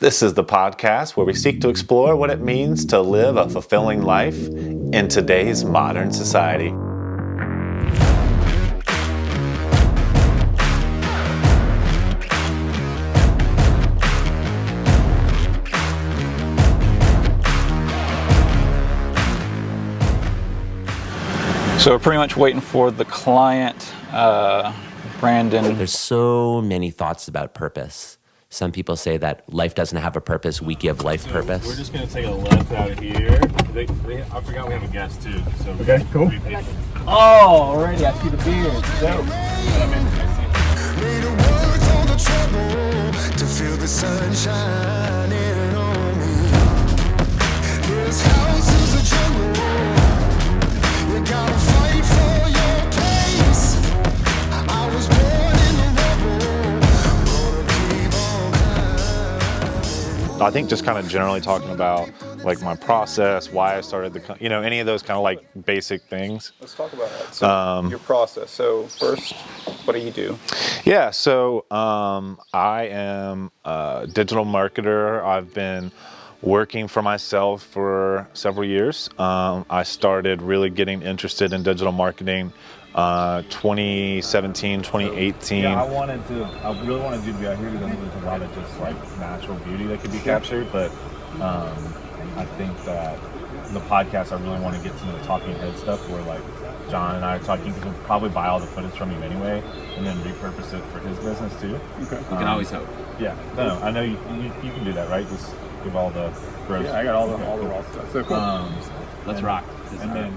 This is the podcast where we seek to explore what it means to live a fulfilling life in today's modern society. So we're pretty much waiting for the client, Brandon. There's so many thoughts about purpose. Some people say that life doesn't have a purpose, we give life purpose. We're just going to take a left out of here. I forgot we have a guest too. So okay, cool. Oh, already, I see the beard. Dope. To feel the sun shining on me. This house is a jungle. You gotta fight for your place. I was born in the rubble. Gonna keep on climbing. I think just kind of generally talking about like my process, why I started the, any of those kind of like basic things. Let's talk about that. So your process. So first, what do you do? Yeah, so I am a digital marketer. I've been working for myself for several years. I started really getting interested in digital marketing 2017, 2018. Yeah, I really wanted to do the here because there's a lot of just like natural beauty that could be captured, but I think that the podcast, I really want to get some of the talking head stuff where like John and I are talking, because we'll probably buy all the footage from him anyway and then repurpose it for his business too. Okay. You can always hope. Yeah, no, I know you can do that, right? Just give all the gross. Yeah, I got all the raw stuff. So cool. Let's rock. And then,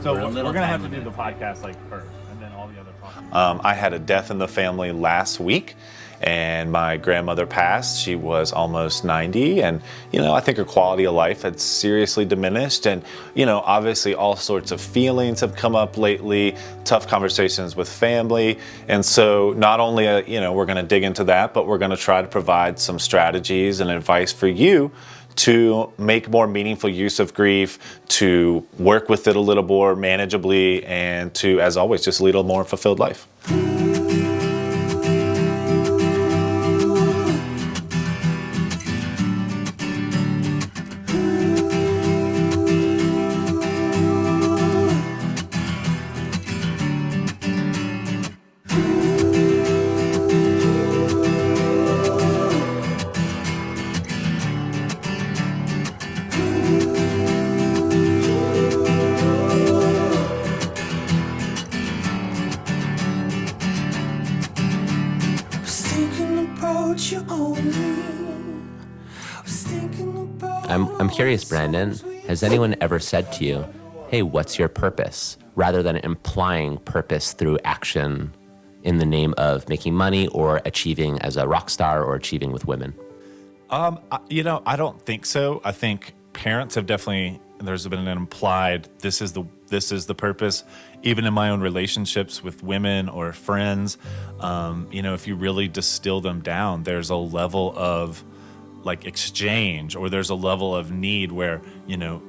so we're going to have to do the podcast like first, and then all the other talking. I had a death in the family last week, and my grandmother passed. She was almost 90, and I think her quality of life had seriously diminished, and obviously all sorts of feelings have come up lately, tough conversations with family, and so not only we're going to dig into that, but we're going to try to provide some strategies and advice for you to make more meaningful use of grief, to work with it a little more manageably, and to, as always, just lead a more fulfilled life. I'm curious, Brandon, has anyone ever said to you, hey, what's your purpose? Rather than implying purpose through action in the name of making money or achieving as a rock star or achieving with women? I don't think so. I think parents have definitely, there's been an implied, this is the purpose. Even in my own relationships with women or friends, if you really distill them down, there's a level of like exchange, or there's a level of need where,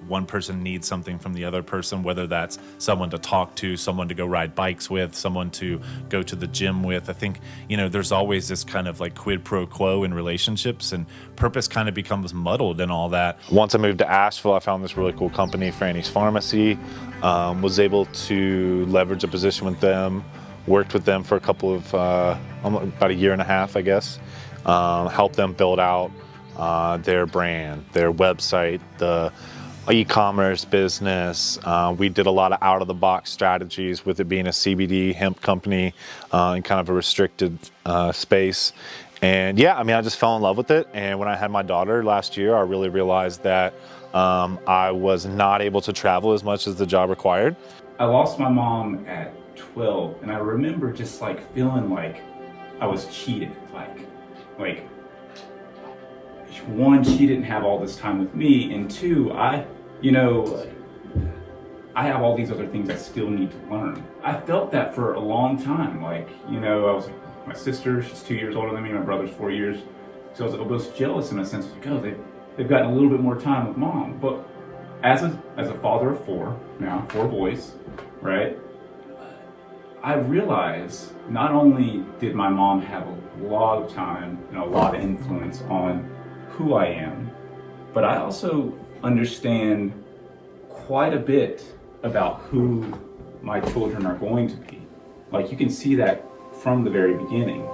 one person needs something from the other person, whether that's someone to talk to, someone to go ride bikes with, someone to go to the gym with. I think, there's always this kind of like quid pro quo in relationships, and purpose kind of becomes muddled in all that. Once I moved to Asheville, I found this really cool company, Franny's Pharmacy, was able to leverage a position with them, worked with them for a couple of, about a year and a half, I guess, helped them build out their brand, their website, the e-commerce business. We did a lot of out-of-the-box strategies with it being a CBD hemp company in kind of a restricted space. And I just fell in love with it. And when I had my daughter last year, I really realized that I was not able to travel as much as the job required. I lost my mom at 12, and I remember just like feeling like I was cheated, like one, she didn't have all this time with me, and two, I have all these other things I still need to learn. I felt that for a long time, I was like, my sister, she's 2 years older than me, my brother's 4 years, so I was jealous in a sense, they've gotten a little bit more time with mom, but as a father of four boys, right, I realized not only did my mom have a lot of time and a lot of influence on who I am, but I also understand quite a bit about who my children are going to be. Like, you can see that from the very beginning.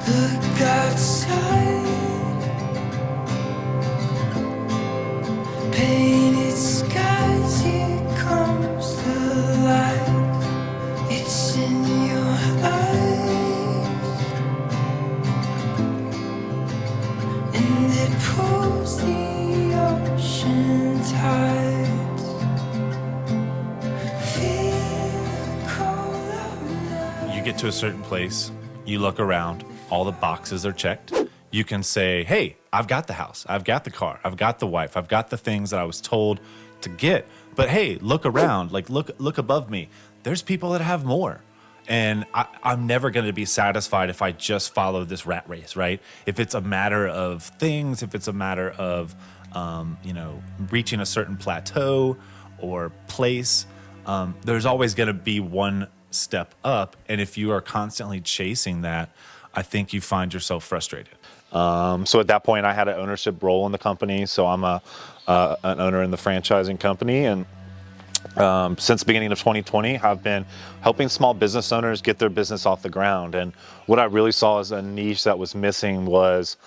Look outside, painted skies, here comes the light. It's in your eyes, and it pulls the ocean tides. Feel cold out now. You get to a certain place, you look around, all the boxes are checked. You can say, hey, I've got the house, I've got the car, I've got the wife, I've got the things that I was told to get. But hey, look around, like look above me. There's people that have more. And I'm never going to be satisfied if I just follow this rat race, right? If it's a matter of things, if it's a matter of, reaching a certain plateau or place, there's always going to be one step up. And if you are constantly chasing that, I think you find yourself frustrated. So at that point, I had an ownership role in the company. So I'm an owner in the franchising company, and since the beginning of 2020, I've been helping small business owners get their business off the ground. And what I really saw as a niche that was missing was,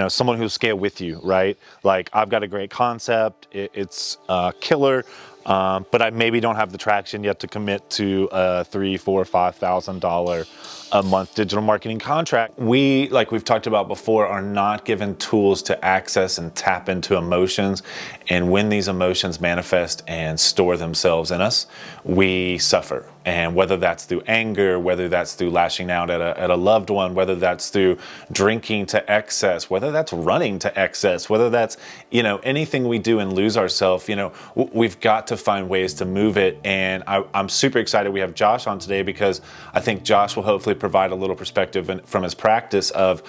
someone who'll scale with you, right? Like, I've got a great concept, it's killer, but I maybe don't have the traction yet to commit to a $3,000, $4,000, $5,000 a month digital marketing contract. We, like we've talked about before, are not given tools to access and tap into emotions. And when these emotions manifest and store themselves in us, we suffer. And whether that's through anger, whether that's through lashing out at a loved one, whether that's through drinking to excess, whether that's running to excess, whether that's, anything we do and lose ourselves, we've got to find ways to move it. And I'm super excited we have Josh on today, because I think Josh will hopefully provide a little perspective from his practice of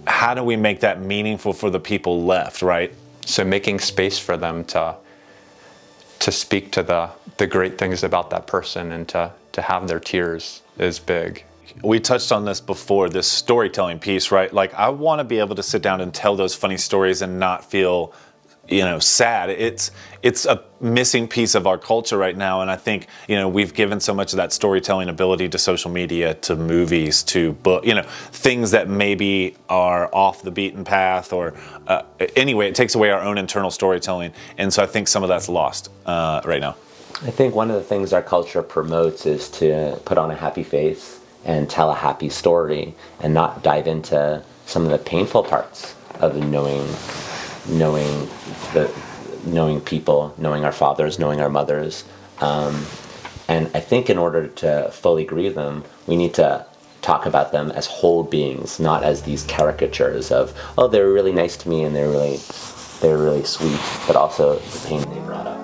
how do we make that meaningful for the people left, right? So making space for them to speak to the great things about that person and to have their tears is big. We touched on this before, this storytelling piece, right? Like, I want to be able to sit down and tell those funny stories and not feel, sad. It's a missing piece of our culture right now. And I think, we've given so much of that storytelling ability to social media, to movies, to book, things that maybe are off the beaten path, or anyway, it takes away our own internal storytelling. And so I think some of that's lost right now. I think one of the things our culture promotes is to put on a happy face and tell a happy story, and not dive into some of the painful parts of knowing people, knowing our fathers, knowing our mothers. And I think in order to fully grieve them, we need to talk about them as whole beings, not as these caricatures of, oh, they were really nice to me and they're really sweet, but also the pain they brought up.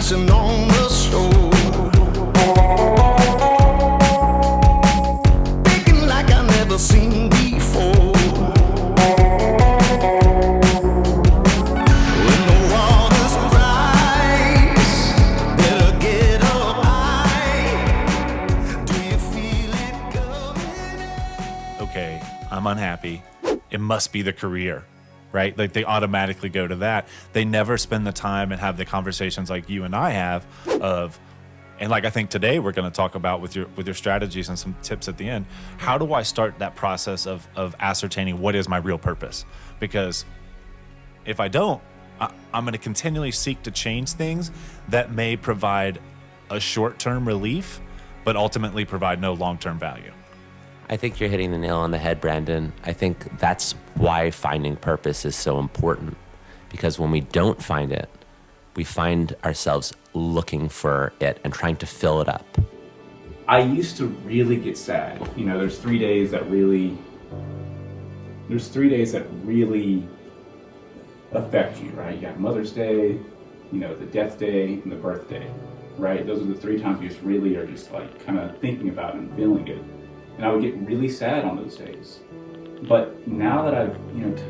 On the shore, thinking like I never seen before. When the waters rise, better get up high. Do you feel it coming? Okay, I'm unhappy. It must be the career, right? Like, they automatically go to that. They never spend the time and have the conversations like you and I have and like I think today we're going to talk about with your strategies and some tips at the end. How do I start that process of ascertaining what is my real purpose? Because if I don't, I'm going to continually seek to change things that may provide a short-term relief, but ultimately provide no long-term value. I think you're hitting the nail on the head, Brandon. I think that's why finding purpose is so important, because when we don't find it, we find ourselves looking for it and trying to fill it up. I used to really get sad. There's 3 days that really affect you, right? You got Mother's Day, the death day and the birthday, right? Those are the 3 times you just really are just like kind of thinking about it and feeling it. And I would get really sad on those days. But now that I've,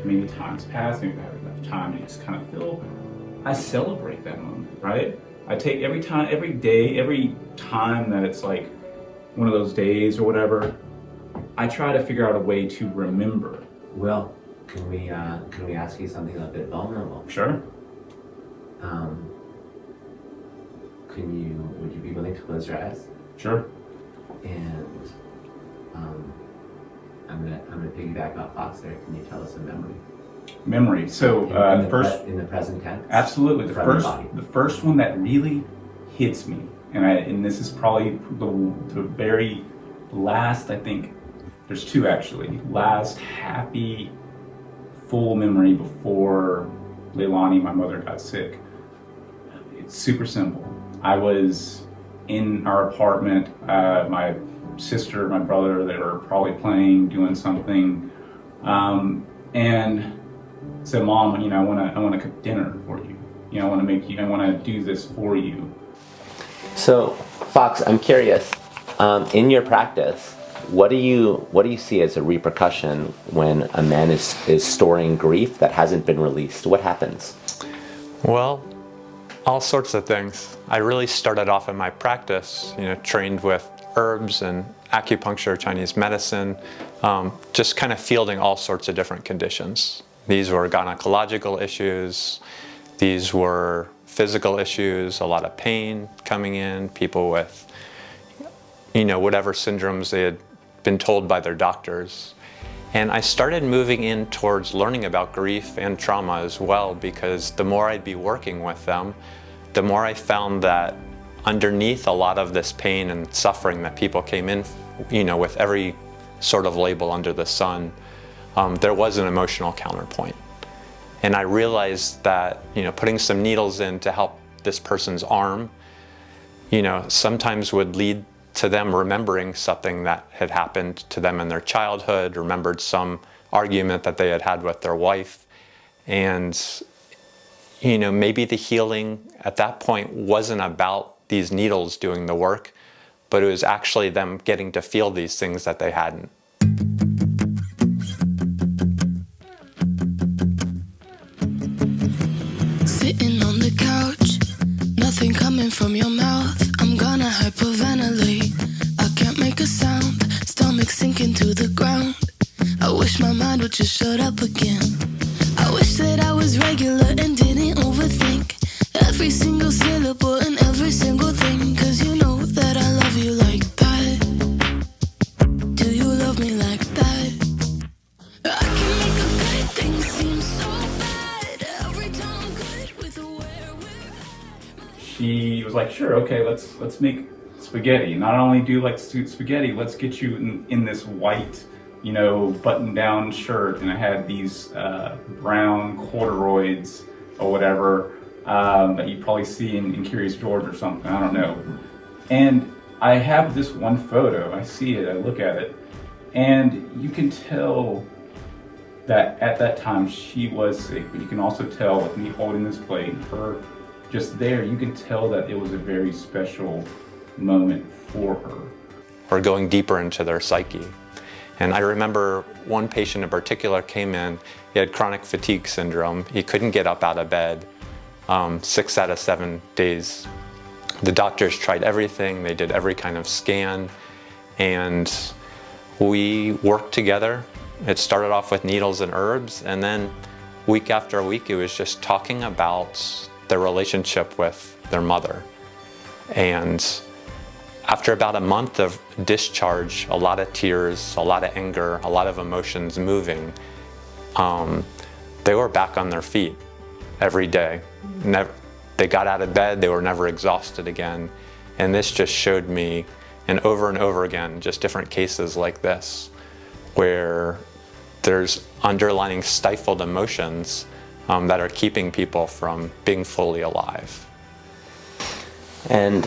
maybe time's passed, maybe I have enough time to just kind of feel, I celebrate that moment, right? I take every day, every time that it's like one of those days or whatever, I try to figure out a way to remember. Will, can we ask you something a bit vulnerable? Sure. Would you be willing to close your eyes? Sure. And I'm gonna piggyback off Fox there. Can you tell us a memory? Memory. So In the present tense. absolutely, From the body. the first one that really hits me, and this is probably the very last. I think there's 2 actually. Last happy, full memory before Leilani, my mother, got sick. It's super simple. I was in our apartment. My sister, my brother, they were probably playing, doing something, and said, "Mom, I want to cook dinner for you. I want to do this for you." So, Fox, I'm curious. In your practice, what do you see as a repercussion when a man is storing grief that hasn't been released? What happens? Well, all sorts of things. I really started off in my practice, trained with herbs and acupuncture, Chinese medicine, just kind of fielding all sorts of different conditions. These were gynecological issues, these were physical issues, a lot of pain coming in, people with, whatever syndromes they had been told by their doctors. And I started moving in towards learning about grief and trauma as well, because the more I'd be working with them, the more I found that underneath a lot of this pain and suffering that people came in, with every sort of label under the sun, there was an emotional counterpoint. And I realized that, putting some needles in to help this person's arm, sometimes would lead to them remembering something that had happened to them in their childhood, remembered some argument that they had had with their wife. And, maybe the healing at that point wasn't about these needles doing the work, but it was actually them getting to feel these things that they hadn't. Sitting on the couch, nothing coming from your mouth. I'm gonna hyperventilate. I can't make a sound, stomach sinking to the ground. I wish my mind would just shut up again. I wish that I was regular and didn't overthink every single syllable and every single thing. Cause you know that I love you like that. Do you love me like that? I can make a good thing seem so bad every time I'm good with where we're at. She was like, "Sure, okay, let's make spaghetti. Not only do like spaghetti, let's get you in this white, button-down shirt." And I had these brown corduroys or whatever that you probably see in Curious George or something. I don't know. And I have this one photo. I see it. I look at it, and you can tell that at that time she was sick. But you can also tell with me holding this plate, her just there. You can tell that it was a very special moment for her. Or going deeper into their psyche. And I remember one patient in particular came in, he had chronic fatigue syndrome. He couldn't get up out of bed 6 out of 7 days. The doctors tried everything, they did every kind of scan, and we worked together. It started off with needles and herbs, and then week after week it was just talking about their relationship with their mother. And after about a month of discharge, a lot of tears, a lot of anger, a lot of emotions moving, they were back on their feet every day. They got out of bed, they were never exhausted again. And this just showed me, and over again, just different cases like this, where there's underlying stifled emotions that are keeping people from being fully alive. And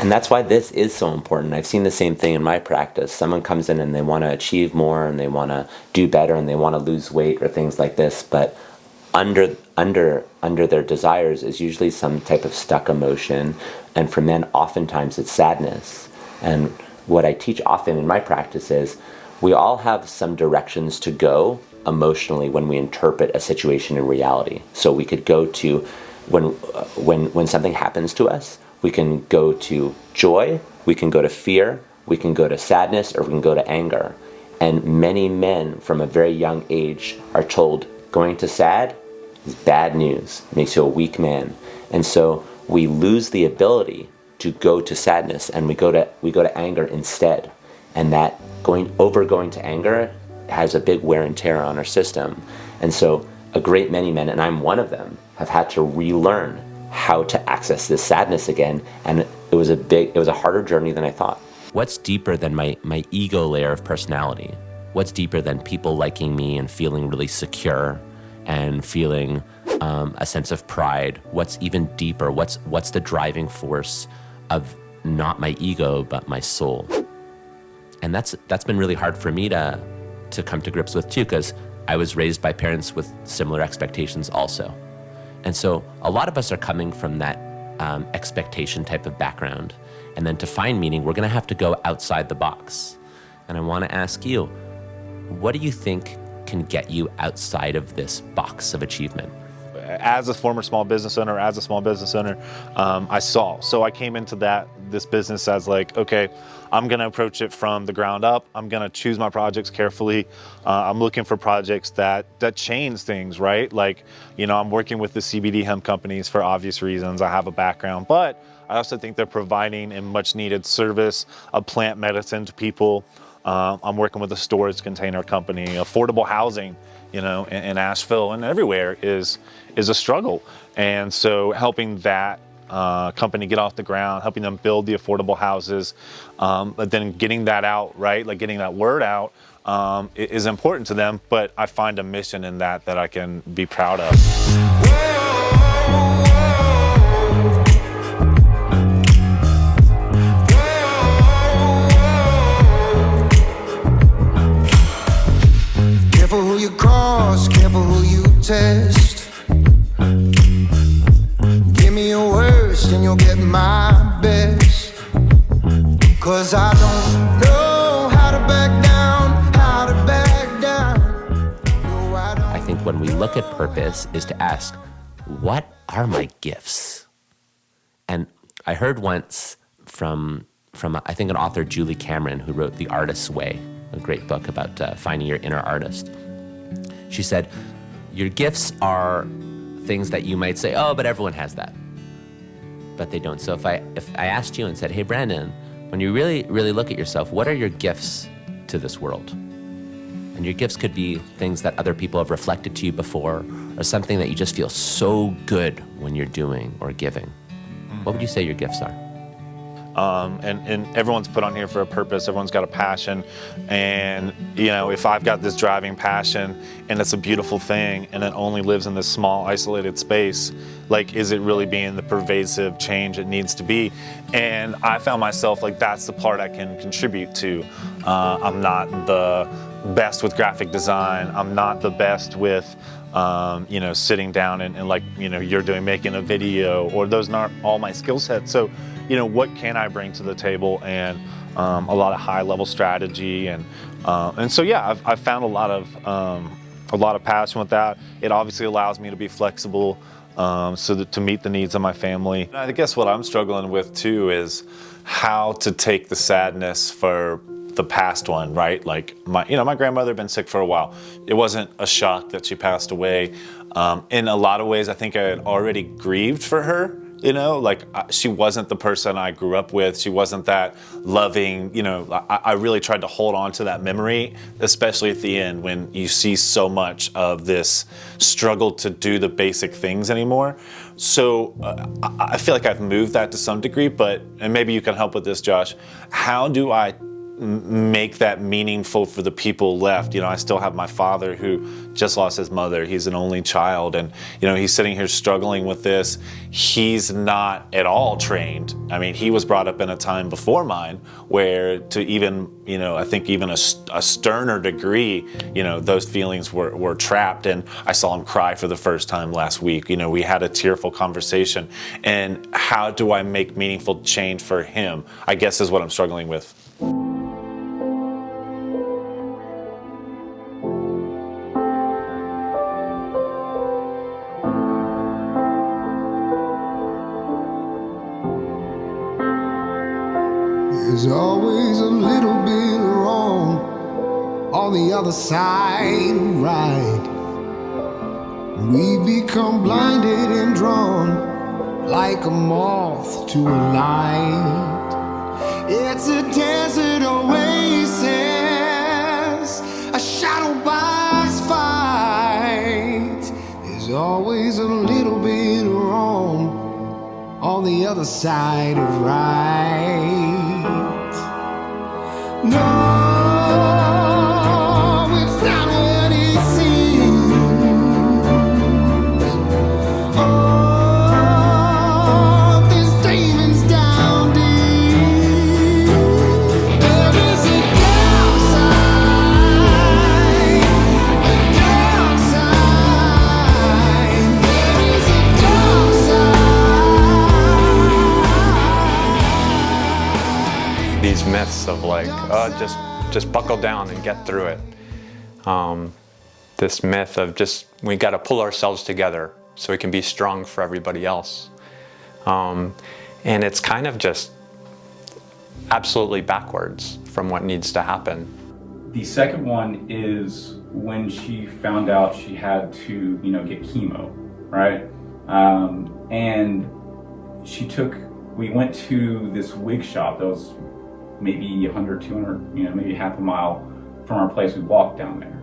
that's why this is so important. I've seen the same thing in my practice. Someone comes in and they want to achieve more and they want to do better and they want to lose weight or things like this, but under under their desires is usually some type of stuck emotion, and for men oftentimes it's sadness. And what I teach often in my practice is we all have some directions to go emotionally when we interpret a situation in reality. So we could go to when something happens to us, we can go to joy, we can go to fear, we can go to sadness, or we can go to anger. And many men from a very young age are told going to sad is bad news, makes you a weak man. And so we lose the ability to go to sadness, and we go to anger instead. And that going to anger has a big wear and tear on our system. And so a great many men, and I'm one of them, have had to relearn how to access this sadness again. And it was a harder journey than I thought. What's deeper than my ego layer of personality? What's deeper than people liking me and feeling really secure and feeling a sense of pride? What's even deeper? What's the driving force of not my ego, but my soul? And that's been really hard for me to come to grips with too, because I was raised by parents with similar expectations also. And so a lot of us are coming from that expectation type of background. And then to find meaning, we're going to have to go outside the box. And I want to ask you, what do you think can get you outside of this box of achievement? As a former small business owner, I saw. So I came into this business as like, okay, I'm going to approach it from the ground up. I'm going to choose my projects carefully. I'm looking for projects that change things, right? Like, I'm working with the CBD hemp companies for obvious reasons. I have a background, but I also think they're providing a much needed service of plant medicine to people. I'm working with a storage container company. Affordable housing, in Asheville and everywhere is a struggle. And so helping that company get off the ground, helping them build the affordable houses, but then getting that out, right? Like getting that word out is important to them. But I find a mission in that I can be proud of. Careful who you cross, careful who you test. Give me your worst and you'll get my best. 'Cause I don't know how to back down, how to back down. No, I think when we look at purpose is to ask, what are my gifts? And I heard once from I think an author, Julie Cameron, who wrote The Artist's Way, a great book about finding your inner artist. She said, your gifts are things that you might say, oh, but everyone has that. But they don't. So if I asked you and said, hey, Brandon, when you really, really look at yourself, what are your gifts to this world? And your gifts could be things that other people have reflected to you before, or something that you just feel so good when you're doing or giving. What would you say your gifts are? And everyone's put on here for a purpose. Everyone's got a passion. And, if I've got this driving passion and it's a beautiful thing and it only lives in this small, isolated space, like, is it really being the pervasive change it needs to be? And I found myself like, that's the part I can contribute to. I'm not the best with graphic design. I'm not the best with, sitting down and like, you're doing, making a video, or those aren't all my skill sets. So, what can I bring to the table? And a lot of high-level strategy, and so yeah, I've found a lot of passion with that. It obviously allows me to be flexible, so that to meet the needs of my family. And I guess what I'm struggling with too is how to take the sadness for the past one, right? Like my grandmother had been sick for a while. It wasn't a shock that she passed away. In a lot of ways, I think I had already grieved for her. She wasn't the person I grew up with. She wasn't that loving, I really tried to hold on to that memory, especially at the end when you see so much of this struggle to do the basic things anymore. So I feel like I've moved that to some degree, and maybe you can help with this, Josh. How do I make that meaningful for the people left. I still have my father who just lost his mother. He's an only child, and he's sitting here struggling with this. He's not at all trained. I mean, he was brought up in a time before mine where to even, I think even a sterner degree, those feelings were trapped. And I saw him cry for the first time last week. We had a tearful conversation. And how do I make meaningful change for him, I guess, is what I'm struggling with. There's always a little bit wrong on the other side of right. We become blinded and drawn like a moth to a light. It's a desert oasis, a shadow box fight. There's always a little bit wrong on the other side of right. No, it's not what it seems. Oh, this demon's down deep. There is a dark side, a dark side. There is a dark side. These myths of like, just buckle down and get through it. This myth of we got to pull ourselves together so we can be strong for everybody else. And it's kind of just absolutely backwards from what needs to happen. The second one is when she found out she had to, get chemo, right? And we went to this wig shop that was maybe 100, 200, maybe half a mile from our place. We walked down there,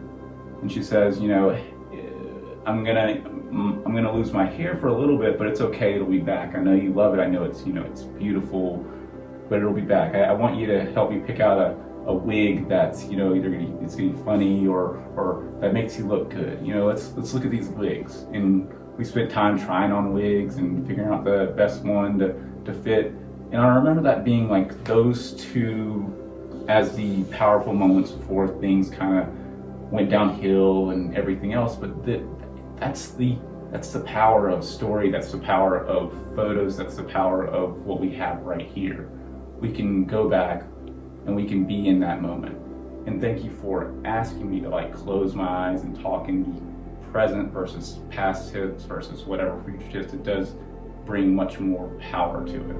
and she says, I'm gonna lose my hair for a little bit, but it's okay. It'll be back. I know you love it. I know it's it's beautiful, but it'll be back. I want you to help me pick out a wig that's either it's gonna be funny or that makes you look good. Let's look at these wigs. And we spent time trying on wigs and figuring out the best one to fit. And I remember that being like those two as the powerful moments before things kind of went downhill and everything else. But that's the power of story. That's the power of photos. That's the power of what we have right here. We can go back and we can be in that moment. And thank you for asking me to close my eyes and talk and be present versus past tense versus whatever future tense. It does bring much more power to it.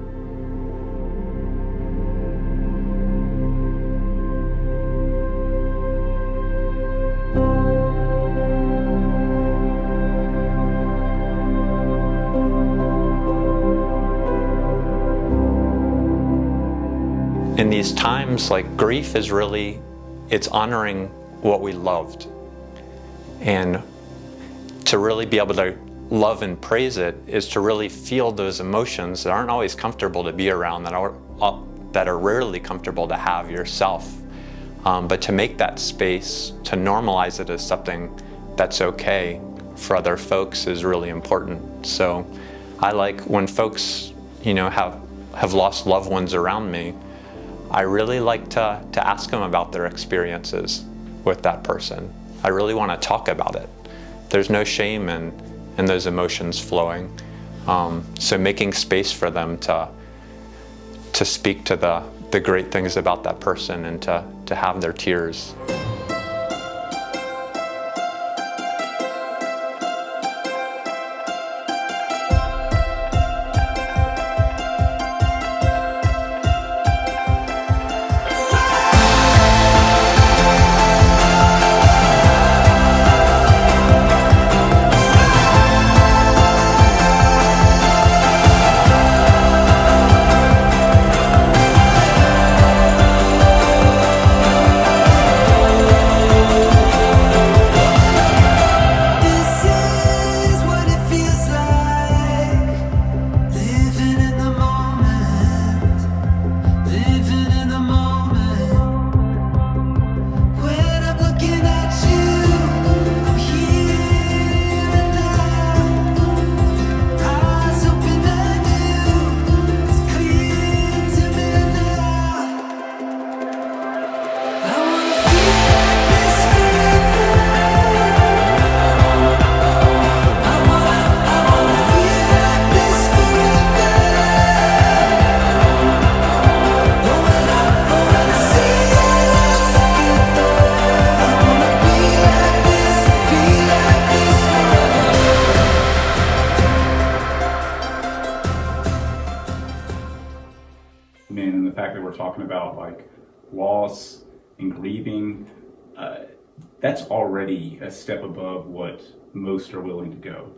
In these times, grief is really, it's honoring what we loved. And to really be able to love and praise it is to really feel those emotions that aren't always comfortable to be around, that are rarely comfortable to have yourself. But to make that space, to normalize it as something that's okay for other folks is really important. So I like when folks, have lost loved ones around me, I really like to ask them about their experiences with that person. I really want to talk about it. There's no shame in those emotions flowing. So making space for them to speak to the great things about that person and to have their tears. fact that we're talking about like loss and grieving, that's already a step above what most are willing to go.